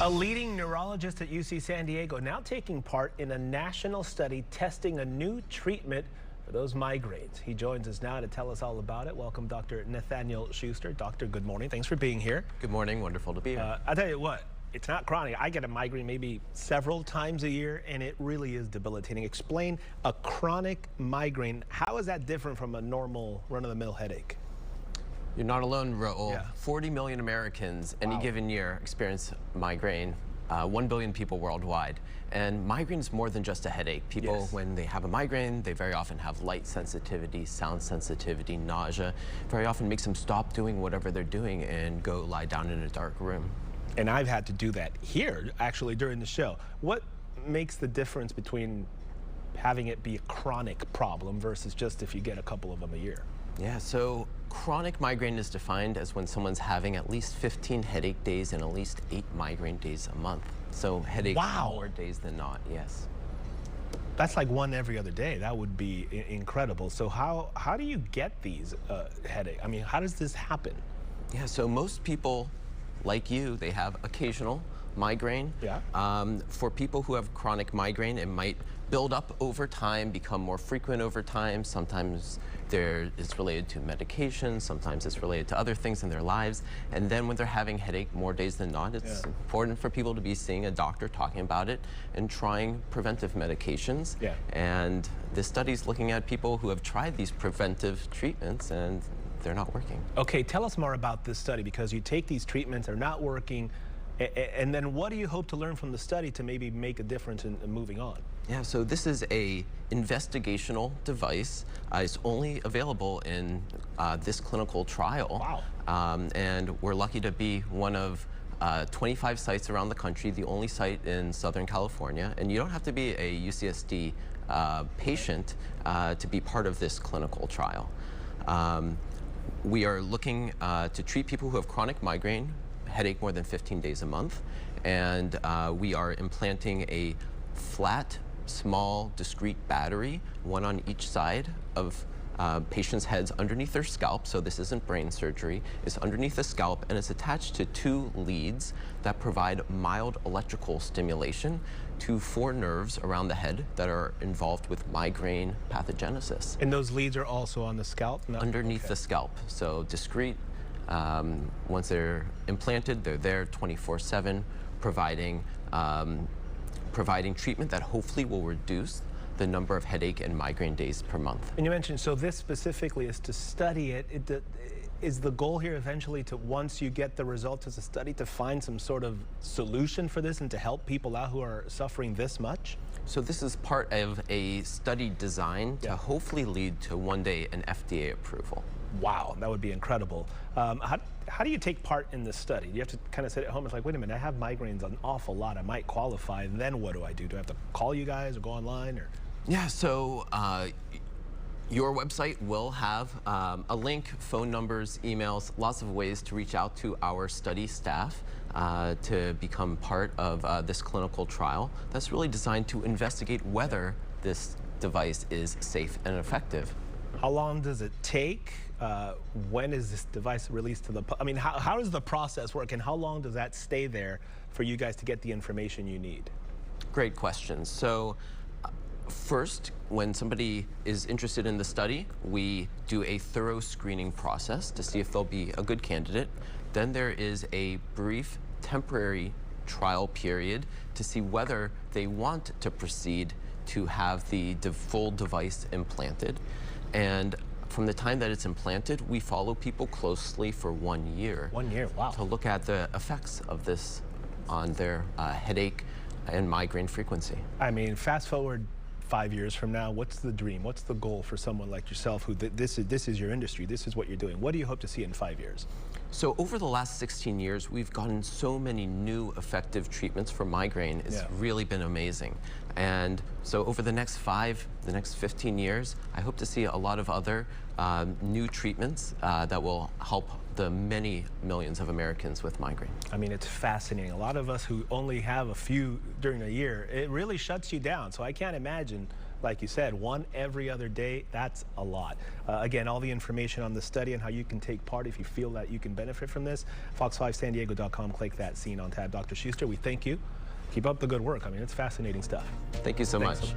A leading neurologist at UC San Diego now taking part in a national study testing a new treatment for those migraines. He joins us now to tell us all about it. Welcome, Dr. Nathaniel Schuster. Doctor, good morning. Thanks for being here. Good morning. Wonderful to be here. I'll tell you what, it's not chronic. I get a migraine maybe several times a year, and it really is debilitating. Explain a chronic migraine. How is that different from a normal run-of-the-mill headache? You're not alone, Raul. Yeah. 40 million Americans any Wow. given year experience migraine. 1 billion people worldwide. And migraine is more than just a headache. People, Yes. when they have a migraine, they very often have light sensitivity, sound sensitivity, nausea. Very often makes them stop doing whatever they're doing and go lie down in a dark room. And I've had to do that here, actually, during the show. What makes the difference between having it be a chronic problem versus just if you get a couple of them a year? Yeah, so chronic migraine is defined as when someone's having at least 15 headache days and at least 8 migraine days a month. So headache more days than not, yes. That's like one every other day. That would be incredible. So how do you get these headaches? I mean, how does this happen? Yeah, so most people like you, they have occasional migraine. Yeah. For people who have chronic migraine, it might build up over time, become more frequent over time. Sometimes it's related to medication, sometimes it's related to other things in their lives. And then when they're having headache more days than not, it's important for people to be seeing a doctor, talking about it, and trying preventive medications. Yeah. And this study's looking at people who have tried these preventive treatments and they're not working. Okay, tell us more about this study, because you take these treatments, they're not working, and then what do you hope to learn from the study to maybe make a difference in moving on? Yeah, so this is a investigational device. It's only available in this clinical trial. Wow. And we're lucky to be one of 25 sites around the country, the only site in Southern California. And you don't have to be a UCSD patient to be part of this clinical trial. We are looking to treat people who have chronic migraine, headache more than 15 days a month, and we are implanting a flat, small, discrete battery, one on each side of patients' heads underneath their scalp, so this isn't brain surgery. It's underneath the scalp, and it's attached to 2 leads that provide mild electrical stimulation to 4 nerves around the head that are involved with migraine pathogenesis. And those leads are also on the scalp? Underneath the scalp, so discrete. Once they're implanted, they're there 24/7, providing treatment that hopefully will reduce the number of headache and migraine days per month. And you mentioned, so this specifically is to study it. Is the goal here eventually to, once you get the results as a study, to find some sort of solution for this and to help people out who are suffering this much? So this is part of a study design to hopefully lead to one day an FDA approval. Wow, that would be incredible. How do you take part in this study? Do you have to kind of sit at home? It's like, wait a minute, I have migraines an awful lot. I might qualify. And then what do I do? Do I have to call you guys or go online? Or? Yeah, so your website will have a link, phone numbers, emails, lots of ways to reach out to our study staff to become part of this clinical trial that's really designed to investigate whether this device is safe and effective. How long does it take? When is this device released to the public? I mean, how does the process work, and how long does that stay there for you guys to get the information you need? Great question. So first, when somebody is interested in the study, we do a thorough screening process to see if they'll be a good candidate. Then there is a brief temporary trial period to see whether they want to proceed to have the full device implanted. And from the time that it's implanted, we follow people closely for 1 year. 1 year, wow. To look at the effects of this on their headache and migraine frequency. I mean, fast forward 5 years from now, what's the dream? What's the goal for someone like yourself who this is your industry, this is what you're doing? What do you hope to see in 5 years? So over the last 16 years, we've gotten so many new effective treatments for migraine. It's really been amazing. And so over the next 15 years, I hope to see a lot of other new treatments that will help the many millions of Americans with migraine. I mean, it's fascinating. A lot of us who only have a few during a year, it really shuts you down. So I can't imagine like you said, one every other day, that's a lot. Again, all the information on the study and how you can take part if you feel that you can benefit from this, fox5sandiego.com, click that Scene on tab. Dr. Schuster, we thank you. Keep up the good work. I mean, it's fascinating stuff. Thank you so much.